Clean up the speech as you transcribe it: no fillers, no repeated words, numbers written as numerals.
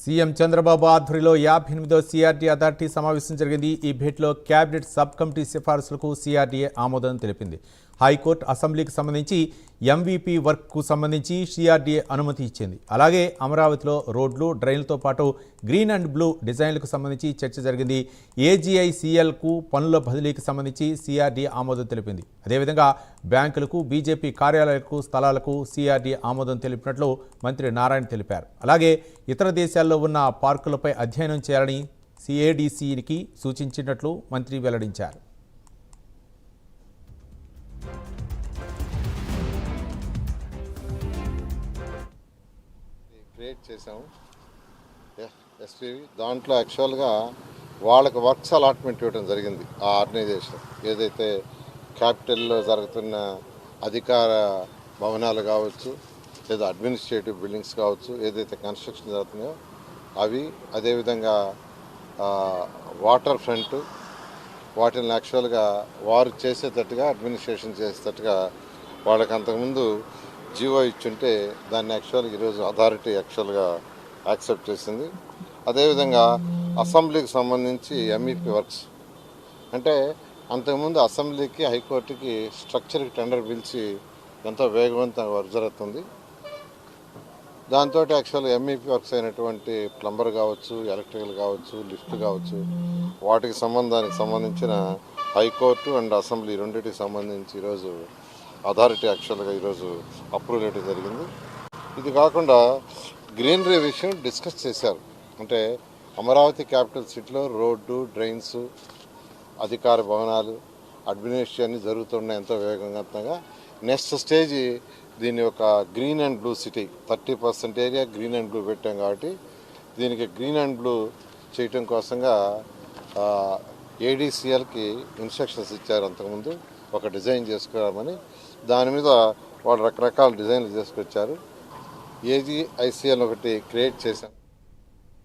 CM Chandrababu ఆధ్వర్యంలో 58వ CRD authority సమావేశం జరిగింది. ఈ భేటీలో కేబినెట్ సబ్ కమిటీ సిఫారసులకు సిఆర్డీఏ ఆమోదం తెలిపింది. హైకోర్టు అసెంబ్లీకి సంబంధించి ఎంవీపీ వర్క్కు సంబంధించి సిఆర్డీఏ అనుమతి ఇచ్చింది. అలాగే అమరావతిలో రోడ్లు, డ్రైన్లతో పాటు గ్రీన్ అండ్ బ్లూ డిజైన్లకు సంబంధించి చర్చ జరిగింది. ఏజీఐసీఎల్కు పనుల బదిలీకి సంబంధించి సిఆర్డీఏ ఆమోదం తెలిపింది. అదేవిధంగా బ్యాంకులకు, బీజేపీ కార్యాలయాలకు, స్థలాలకు సిఆర్డీఏ ఆమోదం తెలిపినట్లు మంత్రి నారాయణ తెలిపారు. అలాగే ఇతర దేశాల్లో ఉన్న పార్కులపై అధ్యయనం చేయాలని సిఏడీసీకి సూచించినట్లు మంత్రి వెల్లడించారు. క్రియేట్ చేసాము ఎస్పీవి. దాంట్లో యాక్చువల్గా వాళ్ళకి వర్క్స్ అలాట్మెంట్ ఇవ్వడం జరిగింది. ఆ ఆర్గనైజేషన్ ఏదైతే క్యాపిటల్లో జరుగుతున్న అధికార భవనాలు కావచ్చు, లేదా అడ్మినిస్ట్రేటివ్ బిల్డింగ్స్ కావచ్చు, ఏదైతే కన్స్ట్రక్షన్ జరుగుతున్నాయో అవి, అదేవిధంగా వాటర్ ఫ్రంట్, వాటిని యాక్చువల్గా వారు చేసేటట్టుగా, అడ్మినిస్ట్రేషన్ చేసేటట్టుగా వాళ్ళకి అంతకుముందు జీవో ఇచ్చుంటే దాన్ని యాక్చువల్గా ఈరోజు అథారిటీ యాక్చువల్గా యాక్సెప్ట్ చేసింది. అదేవిధంగా అసెంబ్లీకి సంబంధించి ఎంఈపీ వర్క్స్ అంటే అంతకుముందు అసెంబ్లీకి, హైకోర్టుకి స్ట్రక్చర్కి టెండర్ పిలిచి ఎంతో వేగవంతంగా వర్క్ జరుగుతుంది. దాంతో యాక్చువల్గా ఎంఈపీ వర్క్స్ అయినటువంటి ప్లంబర్ కావచ్చు, ఎలక్ట్రికల్ కావచ్చు, లిఫ్ట్ కావచ్చు, వాటికి సంబంధించిన హైకోర్టు అండ్ అసెంబ్లీ రెండింటికి సంబంధించి ఈరోజు అథారిటీ యాక్చువల్గా ఈరోజు అప్రూవల్ ఇవ్వడం జరిగింది. ఇది కాకుండా గ్రీనరీ విషయం డిస్కస్ చేశారు. అంటే అమరావతి క్యాపిటల్ సిటీలో రోడ్డు, డ్రైన్స్, అధికార భవనాలు, అడ్మినిస్ట్రేషన్ జరుగుతున్నాయి ఎంతో వేగవంతంగా. నెక్స్ట్ స్టేజ్ దీన్ని ఒక green and blue city, 30% area green and blue పెట్టాం కాబట్టి దీనికి గ్రీన్ అండ్ బ్లూ చేయటం కోసంగా ఏడీసీఎల్కి ఇన్స్ట్రక్షన్స్ ఇచ్చారు. అంతకుముందు ఒక డిజైన్ చేసుకురామని, దాని మీద వాళ్ళు రకరకాల డిజైన్లు చేసుకొచ్చారు. ఏజీఐసీఎల్ ఒకటి క్రియేట్ చేశాం.